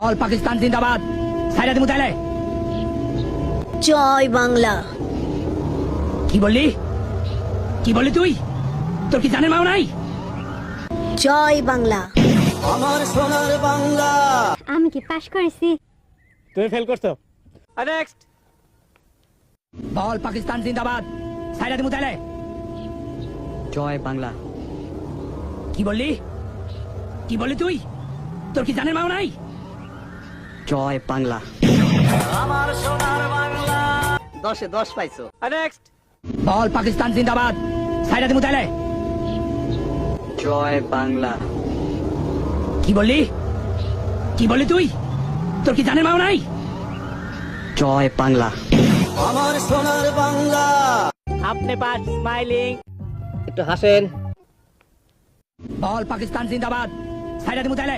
All Pakistan জিন্দাবাদ। সাইরা দিমু তাইলে। জয় বাংলা। কি বললি? কি বললি তুই? তোর কি জানের মাও নাই? জয় বাংলা। আমার সোনার বাংলা। আমি কি পাশ করেছি? তুমি ফেল করছো। নেক্সট। অল পাকিস্তান জিন্দাবাদ। সাইরা দিমু তাইলে। জয় বাংলা। কি বললি? কি বললি তুই? তোর কি জানের মাও নাই? জয় বাংলা। আমার সোনার বাংলা। 10-এ 10 পাইছো। নেক্সট। অল পাকিস্তান জিন্দাবাদ। সাইরা দিমু তাইলে। জয় বাংলা। কি বললি? কি বললি তুই? তোর কি জানের মাও নাই? জয় বাংলা। আমার সোনার বাংলা। আপনি পাস স্মাইলিং। একটু হাসেন। অল পাকিস্তান জিন্দাবাদ। সাইরা দিমু তাইলে।